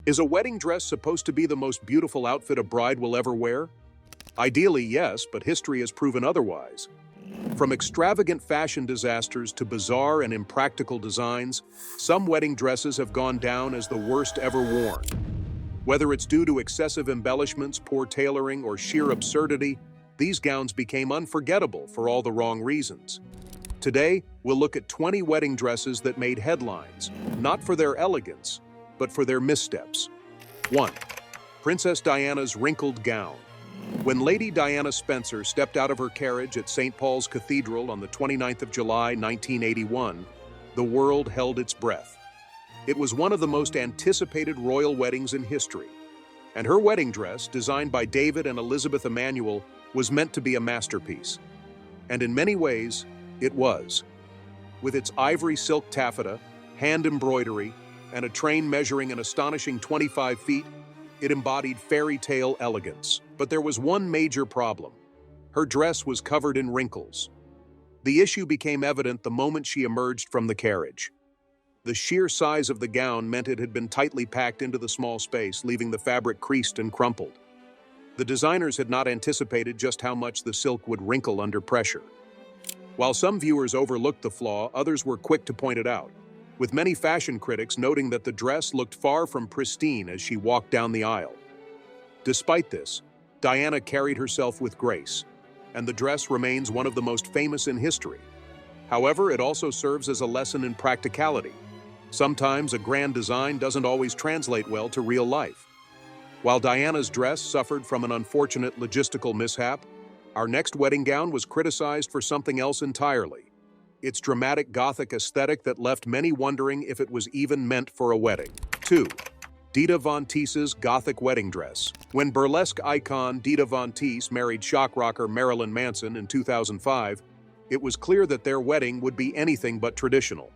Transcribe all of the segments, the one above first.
Is a wedding dress supposed to be the most beautiful outfit a bride will ever wear? Ideally, yes, but history has proven otherwise. From extravagant fashion disasters to bizarre and impractical designs, some wedding dresses have gone down as the worst ever worn. Whether it's due to excessive embellishments, poor tailoring, or sheer absurdity, these gowns became unforgettable for all the wrong reasons. Today, we'll look at 20 wedding dresses that made headlines, not for their elegance, but for their missteps. 1. Princess Diana's Wrinkled Gown. When Lady Diana Spencer stepped out of her carriage at St. Paul's Cathedral on the 29th of July, 1981, the world held its breath. It was one of the most anticipated royal weddings in history, and her wedding dress, designed by David and Elizabeth Emanuel, was meant to be a masterpiece. And in many ways, it was. With its ivory silk taffeta, hand embroidery, and a train measuring an astonishing 25 feet, it embodied fairy tale elegance. But there was one major problem. Her dress was covered in wrinkles. The issue became evident the moment she emerged from the carriage. The sheer size of the gown meant it had been tightly packed into the small space, leaving the fabric creased and crumpled. The designers had not anticipated just how much the silk would wrinkle under pressure. While some viewers overlooked the flaw, others were quick to point it out, with many fashion critics noting that the dress looked far from pristine as she walked down the aisle. Despite this, Diana carried herself with grace, and the dress remains one of the most famous in history. However, it also serves as a lesson in practicality. Sometimes a grand design doesn't always translate well to real life. While Diana's dress suffered from an unfortunate logistical mishap, our next wedding gown was criticized for something else entirely: its dramatic Gothic aesthetic that left many wondering if it was even meant for a wedding. 2. Dita Von Teese's Gothic Wedding Dress. When burlesque icon Dita Von Teese married shock rocker Marilyn Manson in 2005, it was clear that their wedding would be anything but traditional.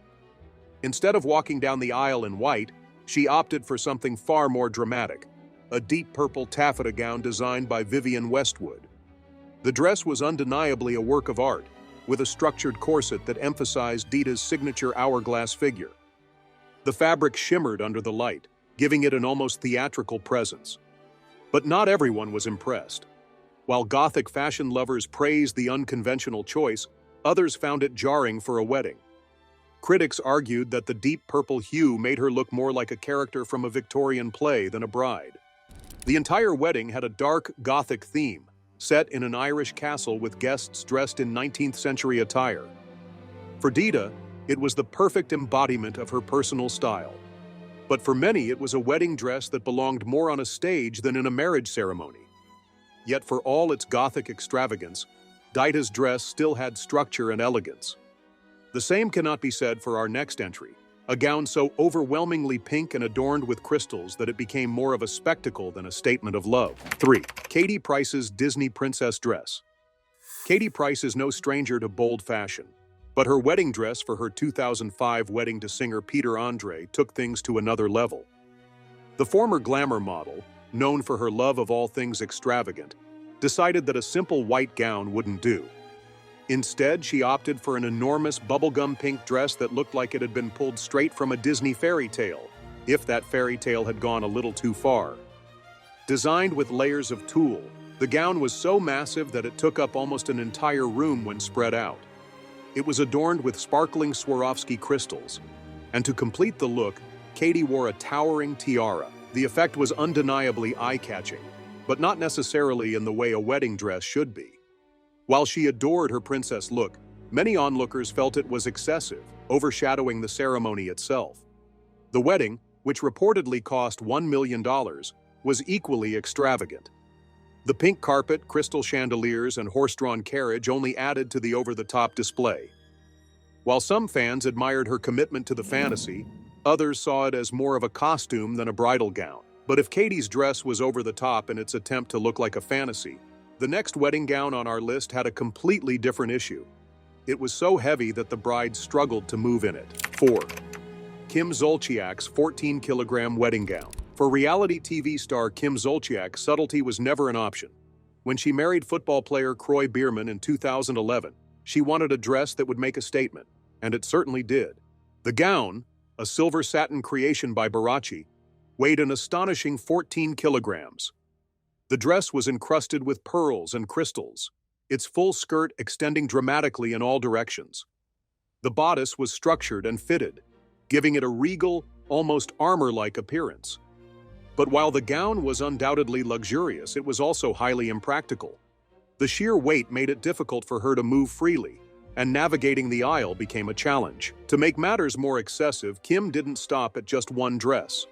Instead of walking down the aisle in white, she opted for something far more dramatic: a deep purple taffeta gown designed by Vivienne Westwood. The dress was undeniably a work of art, with a structured corset that emphasized Dita's signature hourglass figure. The fabric shimmered under the light, giving it an almost theatrical presence. But not everyone was impressed. While Gothic fashion lovers praised the unconventional choice, others found it jarring for a wedding. Critics argued that the deep purple hue made her look more like a character from a Victorian play than a bride. The entire wedding had a dark Gothic theme, set in an Irish castle with guests dressed in 19th century attire. For Dita, it was the perfect embodiment of her personal style. But for many, it was a wedding dress that belonged more on a stage than in a marriage ceremony. Yet for all its Gothic extravagance, Dita's dress still had structure and elegance. The same cannot be said for our next entry, a gown so overwhelmingly pink and adorned with crystals that it became more of a spectacle than a statement of love. 3. Katie Price's Disney Princess Dress. Katie Price is no stranger to bold fashion, but her wedding dress for her 2005 wedding to singer Peter Andre took things to another level. The former glamour model, known for her love of all things extravagant, decided that a simple white gown wouldn't do. Instead, she opted for an enormous bubblegum pink dress that looked like it had been pulled straight from a Disney fairy tale, if that fairy tale had gone a little too far. Designed with layers of tulle, the gown was so massive that it took up almost an entire room when spread out. It was adorned with sparkling Swarovski crystals, and to complete the look, Katie wore a towering tiara. The effect was undeniably eye-catching, but not necessarily in the way a wedding dress should be. While she adored her princess look, many onlookers felt it was excessive, overshadowing the ceremony itself. The wedding, which reportedly cost $1 million, was equally extravagant. The pink carpet, crystal chandeliers, and horse-drawn carriage only added to the over-the-top display. While some fans admired her commitment to the fantasy, others saw it as more of a costume than a bridal gown. But if Katie's dress was over the top in its attempt to look like a fantasy, the next wedding gown on our list had a completely different issue. It was so heavy that the bride struggled to move in it. 4. Kim Zolciak's 14-kilogram wedding gown. For reality TV star Kim Zolciak, subtlety was never an option. When she married football player Croy Bierman in 2011, she wanted a dress that would make a statement, and it certainly did. The gown, a silver satin creation by Barachi, weighed an astonishing 14 kilograms. The dress was encrusted with pearls and crystals, its full skirt extending dramatically in all directions. The bodice was structured and fitted, giving it a regal, almost armor-like appearance. But while the gown was undoubtedly luxurious, it was also highly impractical. The sheer weight made it difficult for her to move freely, and navigating the aisle became a challenge. To make matters more excessive, Kim didn't stop at just one dress.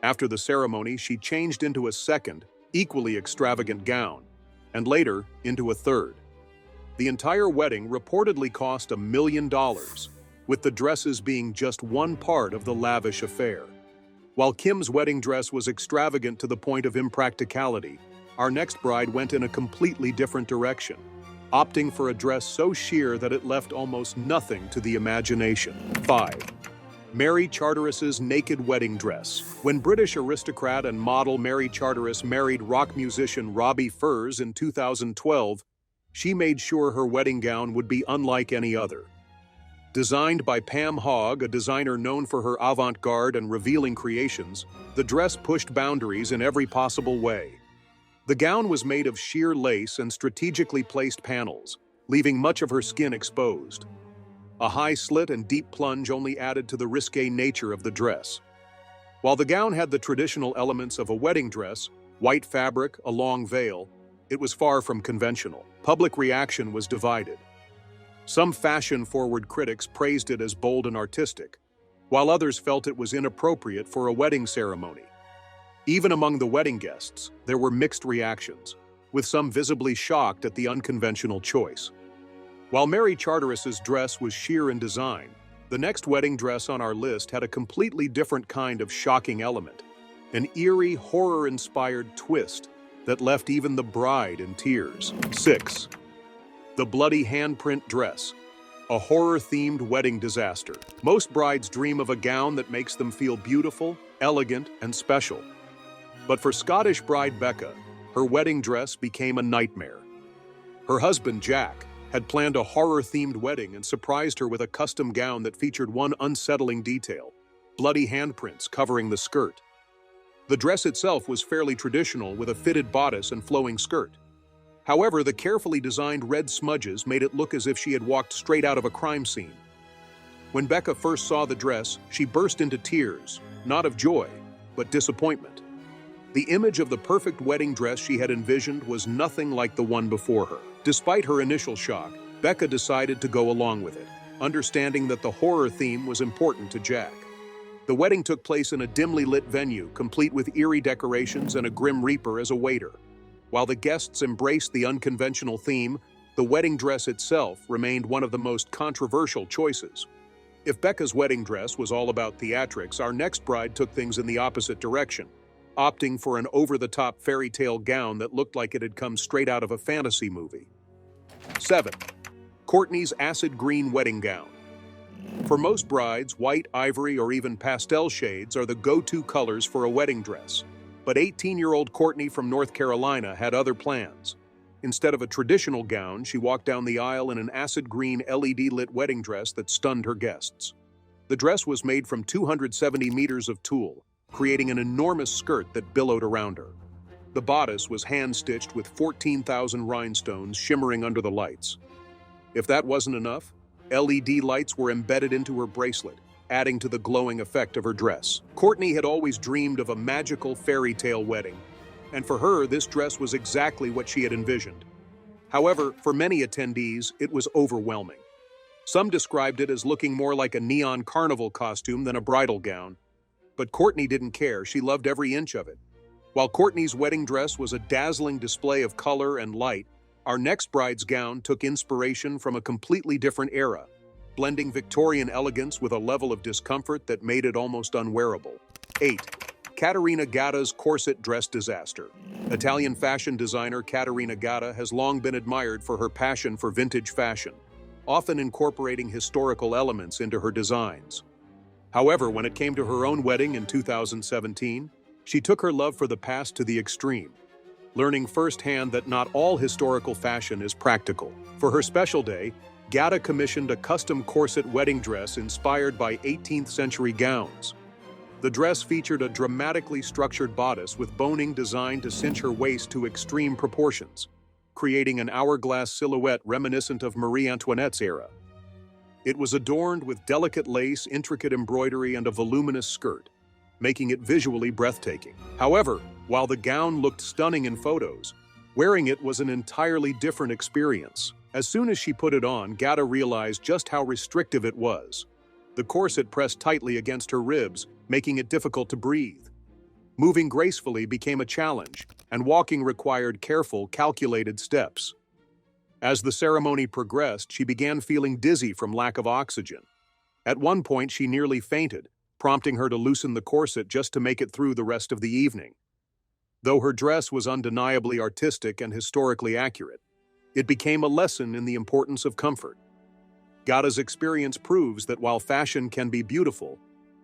After the ceremony, she changed into a second, equally extravagant gown, and later into a third. The entire wedding reportedly cost $1 million, with the dresses being just one part of the lavish affair. While Kim's wedding dress was extravagant to the point of impracticality, our next bride went in a completely different direction, opting for a dress so sheer that it left almost nothing to the imagination. 5. Mary Charteris's naked wedding dress. When British aristocrat and model Mary Charteris married rock musician Robbie Furs in 2012, she made sure her wedding gown would be unlike any other. Designed by Pam Hogg, a designer known for her avant-garde and revealing creations, the dress pushed boundaries in every possible way. The gown was made of sheer lace and strategically placed panels, leaving much of her skin exposed. A high slit and deep plunge only added to the risque nature of the dress. While the gown had the traditional elements of a wedding dress, white fabric, a long veil, it was far from conventional. Public reaction was divided. Some fashion-forward critics praised it as bold and artistic, while others felt it was inappropriate for a wedding ceremony. Even among the wedding guests, there were mixed reactions, with some visibly shocked at the unconventional choice. While Mary Charteris's dress was sheer in design, the next wedding dress on our list had a completely different kind of shocking element, an eerie, horror-inspired twist that left even the bride in tears. 6. The bloody handprint dress, a horror-themed wedding disaster. Most brides dream of a gown that makes them feel beautiful, elegant, and special. But for Scottish bride Becca, her wedding dress became a nightmare. Her husband, Jack, had planned a horror-themed wedding and surprised her with a custom gown that featured one unsettling detail: bloody handprints covering the skirt. The dress itself was fairly traditional, with a fitted bodice and flowing skirt. However, the carefully designed red smudges made it look as if she had walked straight out of a crime scene. When Becca first saw the dress, she burst into tears, not of joy, but disappointment. The image of the perfect wedding dress she had envisioned was nothing like the one before her. Despite her initial shock, Becca decided to go along with it, understanding that the horror theme was important to Jack. The wedding took place in a dimly lit venue, complete with eerie decorations and a grim reaper as a waiter. While the guests embraced the unconventional theme, the wedding dress itself remained one of the most controversial choices. If Becca's wedding dress was all about theatrics, our next bride took things in the opposite direction, opting for an over-the-top fairy tale gown that looked like it had come straight out of a fantasy movie. 7. Courtney's acid green wedding gown. For most brides, white, ivory, or even pastel shades are the go-to colors for a wedding dress. But 18-year-old Courtney from North Carolina had other plans. Instead of a traditional gown, she walked down the aisle in an acid green LED-lit wedding dress that stunned her guests. The dress was made from 270 meters of tulle, creating an enormous skirt that billowed around her. The bodice was hand-stitched with 14,000 rhinestones shimmering under the lights. If that wasn't enough, LED lights were embedded into her bracelet, adding to the glowing effect of her dress. Courtney had always dreamed of a magical fairy tale wedding, and for her, this dress was exactly what she had envisioned. However, for many attendees, it was overwhelming. Some described it as looking more like a neon carnival costume than a bridal gown. But Courtney didn't care. She loved every inch of it. While Courtney's wedding dress was a dazzling display of color and light, our next bride's gown took inspiration from a completely different era, blending Victorian elegance with a level of discomfort that made it almost unwearable. 8. Caterina Gatta's corset dress disaster. Italian fashion designer Caterina Gatta has long been admired for her passion for vintage fashion, often incorporating historical elements into her designs. However, when it came to her own wedding in 2017, she took her love for the past to the extreme, learning firsthand that not all historical fashion is practical. For her special day, Gatta commissioned a custom corset wedding dress inspired by 18th century gowns. The dress featured a dramatically structured bodice with boning designed to cinch her waist to extreme proportions, creating an hourglass silhouette reminiscent of Marie Antoinette's era. It was adorned with delicate lace, intricate embroidery, and a voluminous skirt, making it visually breathtaking. However, while the gown looked stunning in photos, wearing it was an entirely different experience. As soon as she put it on, Gata realized just how restrictive it was. The corset pressed tightly against her ribs, making it difficult to breathe. Moving gracefully became a challenge, and walking required careful, calculated steps. As the ceremony progressed, she began feeling dizzy from lack of oxygen. At one point, she nearly fainted, prompting her to loosen the corset just to make it through the rest of the evening. Though her dress was undeniably artistic and historically accurate, it became a lesson in the importance of comfort. Gata's experience proves that while fashion can be beautiful,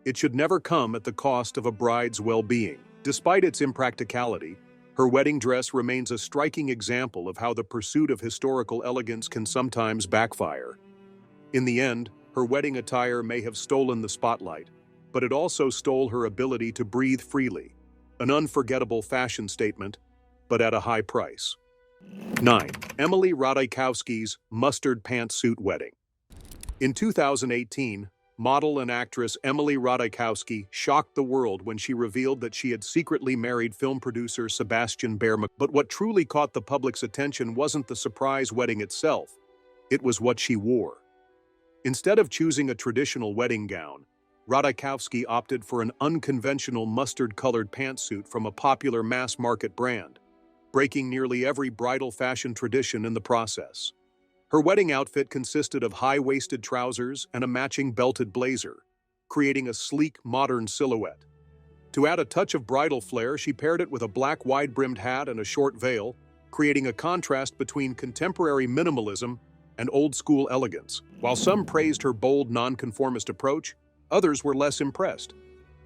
it should never come at the cost of a bride's well-being. Despite its impracticality, her wedding dress remains a striking example of how the pursuit of historical elegance can sometimes backfire. In the end, her wedding attire may have stolen the spotlight, but it also stole her ability to breathe freely. An unforgettable fashion statement, but at a high price. 9. Emily Ratajkowski's mustard pantsuit wedding. In 2018, model and actress Emily Ratajkowski shocked the world when she revealed that she had secretly married film producer Sebastian Behrman. But what truly caught the public's attention wasn't the surprise wedding itself, it was what she wore. Instead of choosing a traditional wedding gown, Ratajkowski opted for an unconventional mustard-colored pantsuit from a popular mass-market brand, breaking nearly every bridal fashion tradition in the process. Her wedding outfit consisted of high-waisted trousers and a matching belted blazer, creating a sleek, modern silhouette. To add a touch of bridal flair, she paired it with a black wide-brimmed hat and a short veil, creating a contrast between contemporary minimalism and old-school elegance. While some praised her bold, nonconformist approach, others were less impressed,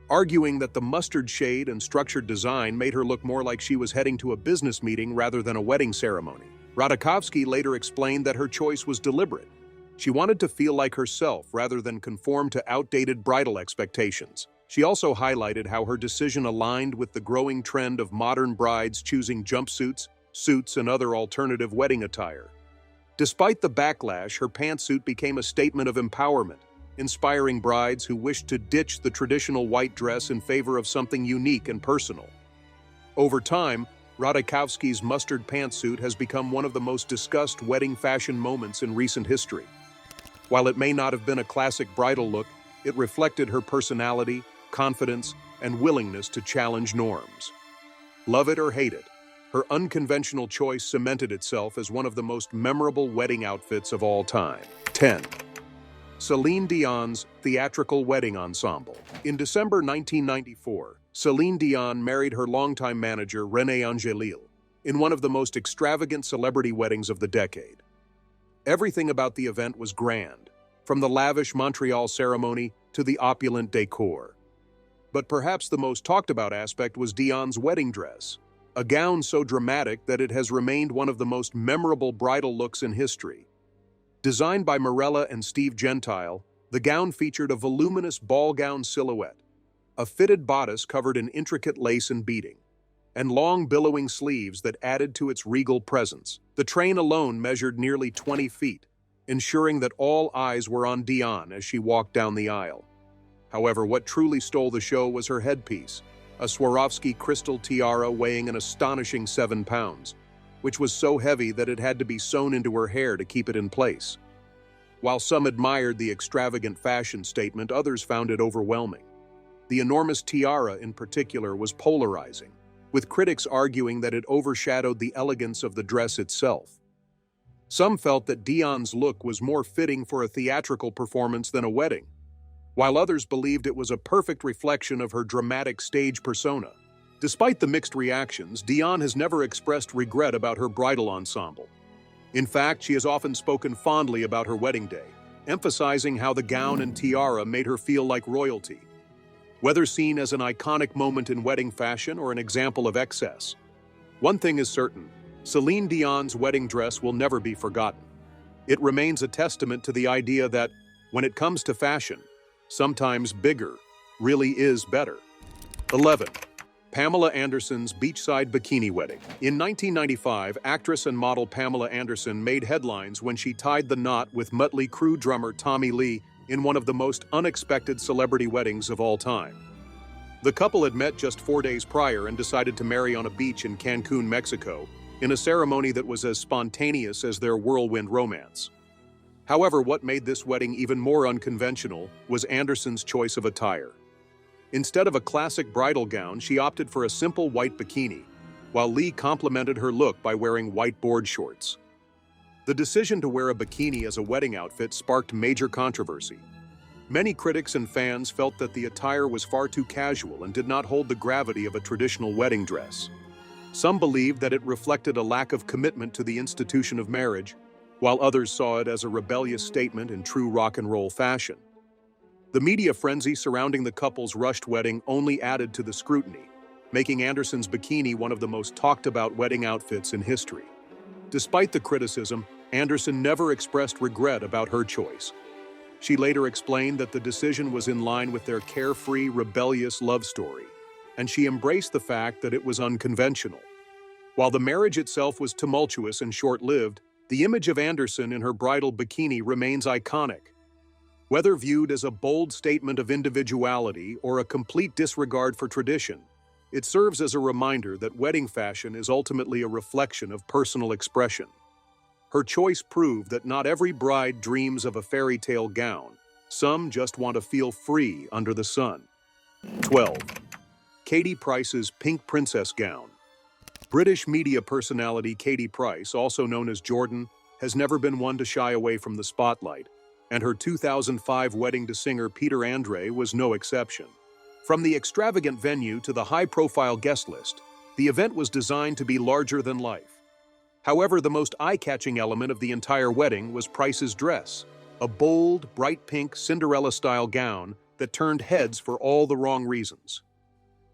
arguing that the mustard shade and structured design made her look more like she was heading to a business meeting rather than a wedding ceremony. Ratajkowski later explained that her choice was deliberate. She wanted to feel like herself rather than conform to outdated bridal expectations. She also highlighted how her decision aligned with the growing trend of modern brides choosing jumpsuits, suits, and other alternative wedding attire. Despite the backlash, her pantsuit became a statement of empowerment, inspiring brides who wished to ditch the traditional white dress in favor of something unique and personal. Over time, Ratajkowski's mustard pantsuit has become one of the most discussed wedding fashion moments in recent history. While it may not have been a classic bridal look, it reflected her personality, confidence, and willingness to challenge norms. Love it or hate it, her unconventional choice cemented itself as one of the most memorable wedding outfits of all time. 10. Celine Dion's theatrical wedding ensemble. In December 1994, Celine Dion married her longtime manager, René Angélil, in one of the most extravagant celebrity weddings of the decade. Everything about the event was grand, from the lavish Montreal ceremony to the opulent decor. But perhaps the most talked about aspect was Dion's wedding dress, a gown so dramatic that it has remained one of the most memorable bridal looks in history. Designed by Mirella and Steve Gentile, the gown featured a voluminous ball gown silhouette, a fitted bodice covered in intricate lace and beading, and long billowing sleeves that added to its regal presence. The train alone measured nearly 20 feet, ensuring that all eyes were on Dion as she walked down the aisle. However, what truly stole the show was her headpiece, a Swarovski crystal tiara weighing an astonishing 7 pounds, which was so heavy that it had to be sewn into her hair to keep it in place. While some admired the extravagant fashion statement, others found it overwhelming. The enormous tiara in particular was polarizing, with critics arguing that it overshadowed the elegance of the dress itself. Some felt that Dion's look was more fitting for a theatrical performance than a wedding, while others believed it was a perfect reflection of her dramatic stage persona. Despite the mixed reactions, Dion has never expressed regret about her bridal ensemble. In fact, she has often spoken fondly about her wedding day, emphasizing how the gown and tiara made her feel like royalty. Whether seen as an iconic moment in wedding fashion or an example of excess, one thing is certain: Celine Dion's wedding dress will never be forgotten. It remains a testament to the idea that, when it comes to fashion, sometimes bigger really is better. 11. Pamela Anderson's Beachside Bikini Wedding. In 1995, actress and model Pamela Anderson made headlines when she tied the knot with Mötley Crüe drummer Tommy Lee in one of the most unexpected celebrity weddings of all time. The couple had met just 4 days prior and decided to marry on a beach in Cancun, Mexico, in a ceremony that was as spontaneous as their whirlwind romance. However, what made this wedding even more unconventional was Anderson's choice of attire. Instead of a classic bridal gown, she opted for a simple white bikini, while Lee complimented her look by wearing white board shorts. The decision to wear a bikini as a wedding outfit sparked major controversy. Many critics and fans felt that the attire was far too casual and did not hold the gravity of a traditional wedding dress. Some believed that it reflected a lack of commitment to the institution of marriage, while others saw it as a rebellious statement in true rock and roll fashion. The media frenzy surrounding the couple's rushed wedding only added to the scrutiny, making Anderson's bikini one of the most talked-about wedding outfits in history. Despite the criticism, Anderson never expressed regret about her choice. She later explained that the decision was in line with their carefree, rebellious love story, and she embraced the fact that it was unconventional. While the marriage itself was tumultuous and short-lived, the image of Anderson in her bridal bikini remains iconic. Whether viewed as a bold statement of individuality or a complete disregard for tradition, it serves as a reminder that wedding fashion is ultimately a reflection of personal expression. Her choice proved that not every bride dreams of a fairy tale gown. Some just want to feel free under the sun. 12. Katie Price's Pink Princess Gown. British media personality Katie Price, also known as Jordan, has never been one to shy away from the spotlight, and her 2005 wedding to singer Peter Andre was no exception. From the extravagant venue to the high-profile guest list, the event was designed to be larger than life. However, the most eye-catching element of the entire wedding was Price's dress, a bold, bright pink Cinderella-style gown that turned heads for all the wrong reasons.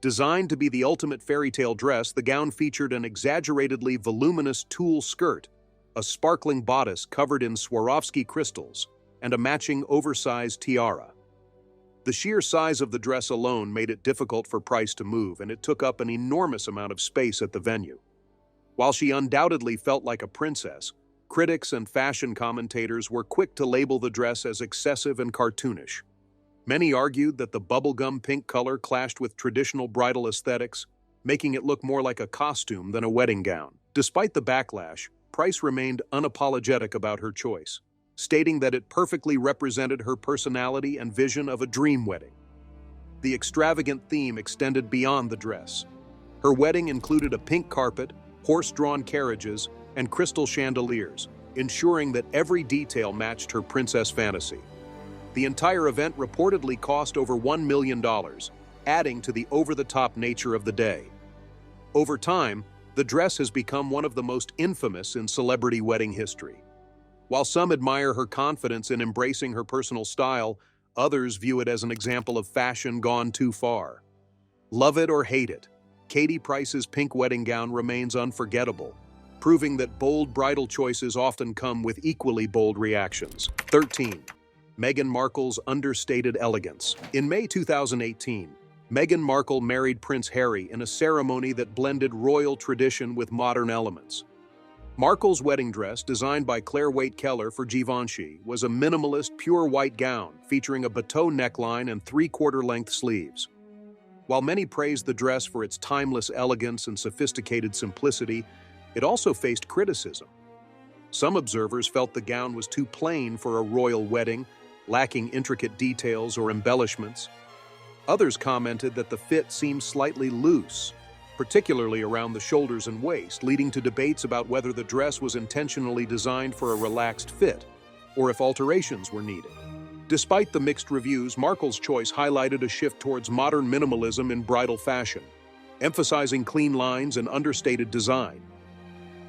Designed to be the ultimate fairy tale dress, the gown featured an exaggeratedly voluminous tulle skirt, a sparkling bodice covered in Swarovski crystals, and a matching oversized tiara. The sheer size of the dress alone made it difficult for Price to move, and it took up an enormous amount of space at the venue. While she undoubtedly felt like a princess, critics and fashion commentators were quick to label the dress as excessive and cartoonish. Many argued that the bubblegum pink color clashed with traditional bridal aesthetics, making it look more like a costume than a wedding gown. Despite the backlash, Price remained unapologetic about her choice, stating that it perfectly represented her personality and vision of a dream wedding. The extravagant theme extended beyond the dress. Her wedding included a pink carpet, horse-drawn carriages, and crystal chandeliers, ensuring that every detail matched her princess fantasy. The entire event reportedly cost over $1 million, adding to the over-the-top nature of the day. Over time, the dress has become one of the most infamous in celebrity wedding history. While some admire her confidence in embracing her personal style, others view it as an example of fashion gone too far. Love it or hate it, Katie Price's pink wedding gown remains unforgettable, proving that bold bridal choices often come with equally bold reactions. 13. Meghan Markle's Understated Elegance. In May 2018, Meghan Markle married Prince Harry in a ceremony that blended royal tradition with modern elements. Markle's wedding dress, designed by Claire Waite-Keller for Givenchy, was a minimalist, pure white gown featuring a bateau neckline and three-quarter-length sleeves. While many praised the dress for its timeless elegance and sophisticated simplicity, it also faced criticism. Some observers felt the gown was too plain for a royal wedding, lacking intricate details or embellishments. Others commented that the fit seemed slightly loose, particularly around the shoulders and waist, leading to debates about whether the dress was intentionally designed for a relaxed fit, or if alterations were needed. Despite the mixed reviews, Markle's choice highlighted a shift towards modern minimalism in bridal fashion, emphasizing clean lines and understated design.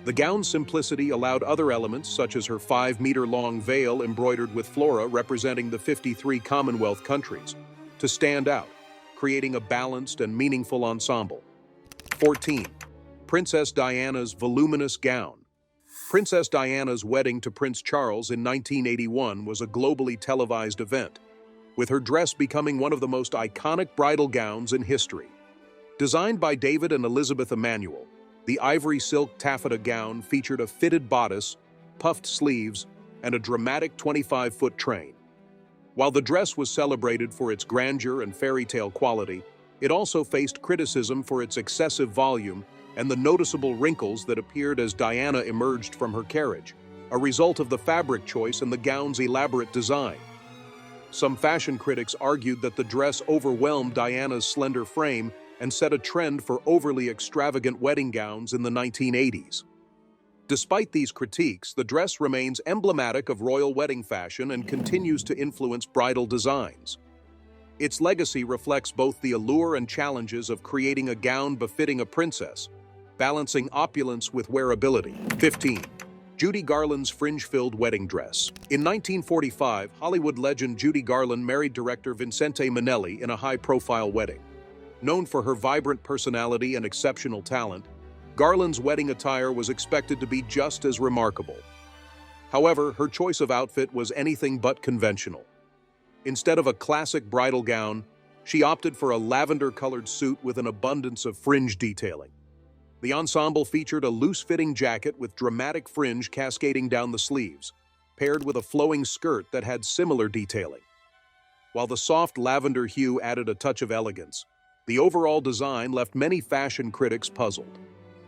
The gown's simplicity allowed other elements, such as her 5-meter-long veil embroidered with flora representing the 53 Commonwealth countries, to stand out, creating a balanced and meaningful ensemble. 14. Princess Diana's Voluminous Gown. Princess Diana's wedding to Prince Charles in 1981 was a globally televised event, with her dress becoming one of the most iconic bridal gowns in history. Designed by David and Elizabeth Emanuel, the ivory silk taffeta gown featured a fitted bodice, puffed sleeves, and a dramatic 25-foot train. While the dress was celebrated for its grandeur and fairy tale quality, it also faced criticism for its excessive volume and the noticeable wrinkles that appeared as Diana emerged from her carriage, a result of the fabric choice and the gown's elaborate design. Some fashion critics argued that the dress overwhelmed Diana's slender frame and set a trend for overly extravagant wedding gowns in the 1980s. Despite these critiques, the dress remains emblematic of royal wedding fashion and continues to influence bridal designs. Its legacy reflects both the allure and challenges of creating a gown befitting a princess, balancing opulence with wearability. 15. Judy Garland's fringe-filled wedding dress. In 1945, Hollywood legend Judy Garland married director Vincente Minnelli in a high-profile wedding. Known for her vibrant personality and exceptional talent, Garland's wedding attire was expected to be just as remarkable. However, her choice of outfit was anything but conventional. Instead of a classic bridal gown, she opted for a lavender-colored suit with an abundance of fringe detailing. The ensemble featured a loose-fitting jacket with dramatic fringe cascading down the sleeves, paired with a flowing skirt that had similar detailing. While the soft lavender hue added a touch of elegance, the overall design left many fashion critics puzzled.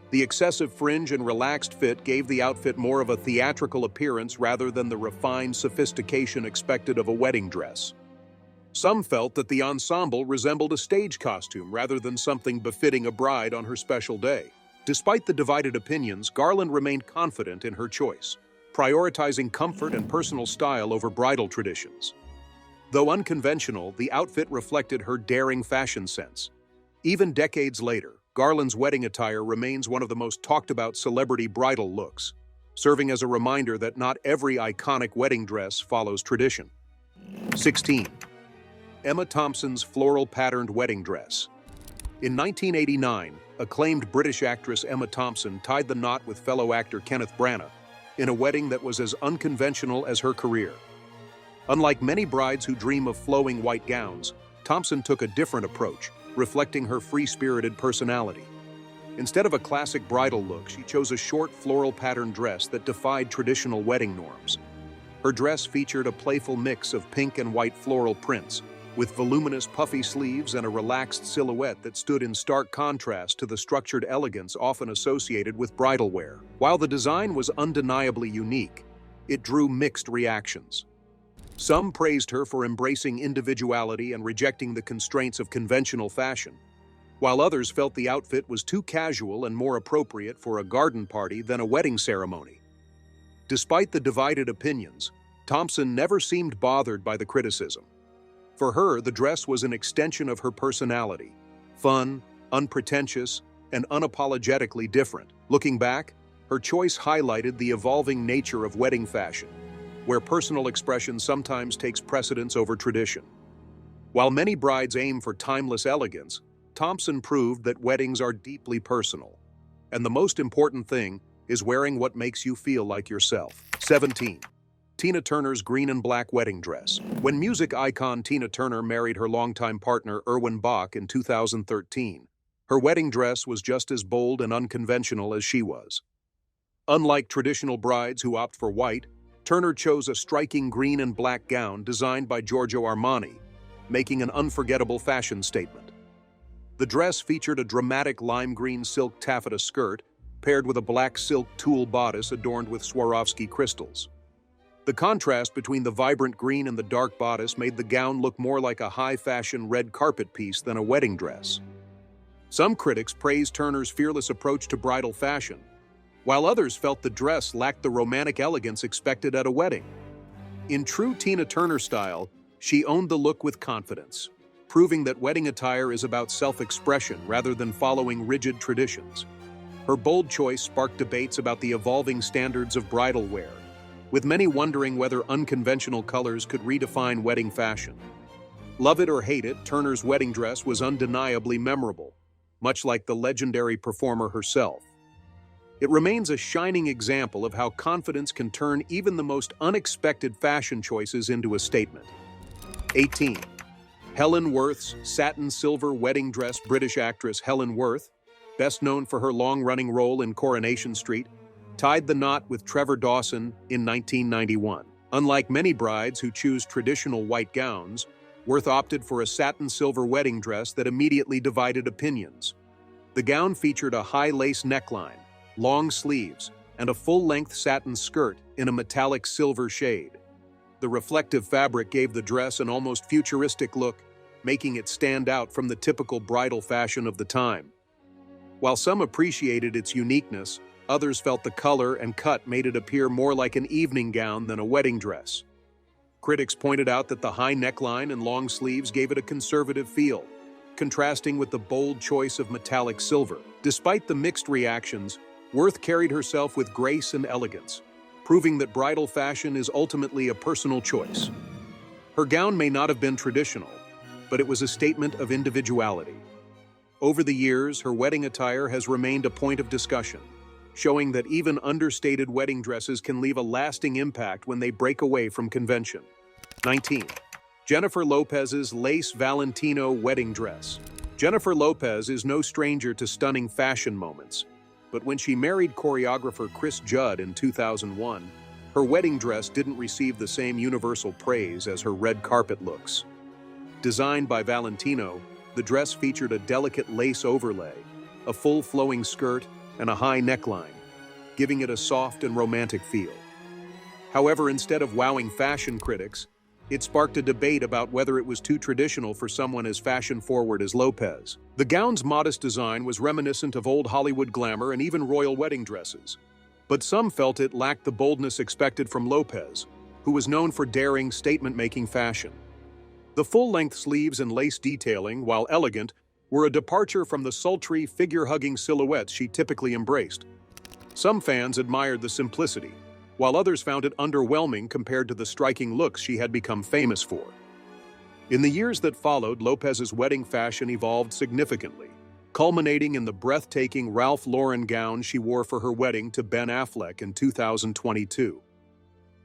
The excessive fringe and relaxed fit gave the outfit more of a theatrical appearance rather than the refined sophistication expected of a wedding dress. Some felt that the ensemble resembled a stage costume rather than something befitting a bride on her special day. Despite the divided opinions, Garland remained confident in her choice, prioritizing comfort and personal style over bridal traditions. Though unconventional, the outfit reflected her daring fashion sense. Even decades later, Garland's wedding attire remains one of the most talked-about celebrity bridal looks, serving as a reminder that not every iconic wedding dress follows tradition. 16. Emma Thompson's floral-patterned wedding dress. In 1989, acclaimed British actress Emma Thompson tied the knot with fellow actor Kenneth Branagh in a wedding that was as unconventional as her career. Unlike many brides who dream of flowing white gowns, Thompson took a different approach, reflecting her free-spirited personality. Instead of a classic bridal look, she chose a short floral-patterned dress that defied traditional wedding norms. Her dress featured a playful mix of pink and white floral prints, with voluminous puffy sleeves and a relaxed silhouette that stood in stark contrast to the structured elegance often associated with bridal wear. While the design was undeniably unique, it drew mixed reactions. Some praised her for embracing individuality and rejecting the constraints of conventional fashion, while others felt the outfit was too casual and more appropriate for a garden party than a wedding ceremony. Despite the divided opinions, Thompson never seemed bothered by the criticism. For her, the dress was an extension of her personality, fun, unpretentious, and unapologetically different. Looking back, her choice highlighted the evolving nature of wedding fashion, where personal expression sometimes takes precedence over tradition. While many brides aim for timeless elegance, Thompson proved that weddings are deeply personal, and the most important thing is wearing what makes you feel like yourself. 17. Tina Turner's green and black wedding dress. When music icon Tina Turner married her longtime partner Erwin Bach in 2013, her wedding dress was just as bold and unconventional as she was. Unlike traditional brides who opt for white, Turner chose a striking green and black gown designed by Giorgio Armani, making an unforgettable fashion statement. The dress featured a dramatic lime green silk taffeta skirt paired with a black silk tulle bodice adorned with Swarovski crystals. The contrast between the vibrant green and the dark bodice made the gown look more like a high-fashion red carpet piece than a wedding dress. Some critics praised Turner's fearless approach to bridal fashion, while others felt the dress lacked the romantic elegance expected at a wedding. In true Tina Turner style, she owned the look with confidence, proving that wedding attire is about self-expression rather than following rigid traditions. Her bold choice sparked debates about the evolving standards of bridal wear, with many wondering whether unconventional colors could redefine wedding fashion. Love it or hate it, Turner's wedding dress was undeniably memorable, much like the legendary performer herself. It remains a shining example of how confidence can turn even the most unexpected fashion choices into a statement. 18. Helen Worth's satin silver wedding dress. British actress Helen Worth, best known for her long-running role in Coronation Street, tied the knot with Trevor Dawson in 1991. Unlike many brides who choose traditional white gowns, Worth opted for a satin silver wedding dress that immediately divided opinions. The gown featured a high lace neckline, long sleeves, and a full-length satin skirt in a metallic silver shade. The reflective fabric gave the dress an almost futuristic look, making it stand out from the typical bridal fashion of the time. While some appreciated its uniqueness, others felt the color and cut made it appear more like an evening gown than a wedding dress. Critics pointed out that the high neckline and long sleeves gave it a conservative feel, contrasting with the bold choice of metallic silver. Despite the mixed reactions, Worth carried herself with grace and elegance, proving that bridal fashion is ultimately a personal choice. Her gown may not have been traditional, but it was a statement of individuality. Over the years, her wedding attire has remained a point of discussion, showing that even understated wedding dresses can leave a lasting impact when they break away from convention. 19. Jennifer Lopez's lace Valentino wedding dress. Jennifer Lopez is no stranger to stunning fashion moments, but when she married choreographer Chris Judd in 2001, her wedding dress didn't receive the same universal praise as her red carpet looks. Designed by Valentino, the dress featured a delicate lace overlay, a full flowing skirt, and a high neckline, giving it a soft and romantic feel. However, instead of wowing fashion critics, it sparked a debate about whether it was too traditional for someone as fashion-forward as Lopez. The gown's modest design was reminiscent of old Hollywood glamour and even royal wedding dresses, but some felt it lacked the boldness expected from Lopez, who was known for daring, statement-making fashion. The full-length sleeves and lace detailing, while elegant, were a departure from the sultry, figure-hugging silhouettes she typically embraced. Some fans admired the simplicity, while others found it underwhelming compared to the striking looks she had become famous for. In the years that followed, Lopez's wedding fashion evolved significantly, culminating in the breathtaking Ralph Lauren gown she wore for her wedding to Ben Affleck in 2022.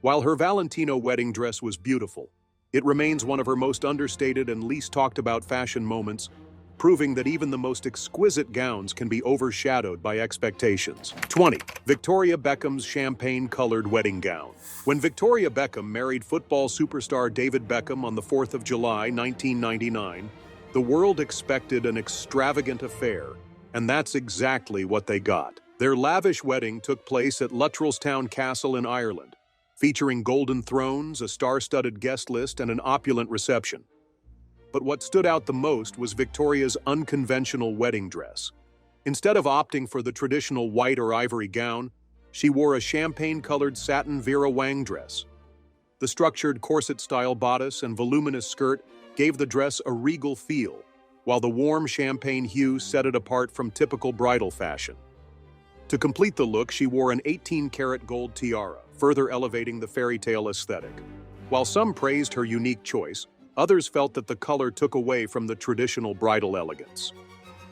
While her Valentino wedding dress was beautiful, it remains one of her most understated and least talked about fashion moments, proving that even the most exquisite gowns can be overshadowed by expectations. 20. Victoria Beckham's champagne-colored wedding gown. When Victoria Beckham married football superstar David Beckham on the 4th of July, 1999, the world expected an extravagant affair, and that's exactly what they got. Their lavish wedding took place at Luttrellstown Castle in Ireland, featuring golden thrones, a star-studded guest list, and an opulent reception. But what stood out the most was Victoria's unconventional wedding dress. Instead of opting for the traditional white or ivory gown, she wore a champagne-colored satin Vera Wang dress. The structured corset-style bodice and voluminous skirt gave the dress a regal feel, while the warm champagne hue set it apart from typical bridal fashion. To complete the look, she wore an 18-karat gold tiara, further elevating the fairy tale aesthetic. While some praised her unique choice, others felt that the color took away from the traditional bridal elegance.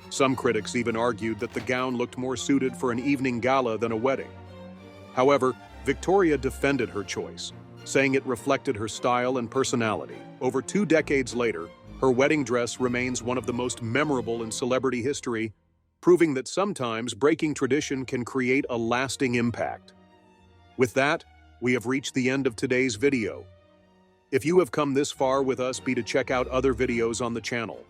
Some critics even argued that the gown looked more suited for an evening gala than a wedding. However, Victoria defended her choice, saying it reflected her style and personality. Over 2 decades later, her wedding dress remains one of the most memorable in celebrity history, proving that sometimes breaking tradition can create a lasting impact. With that, we have reached the end of today's video. If you have come this far with us, be to check out other videos on the channel.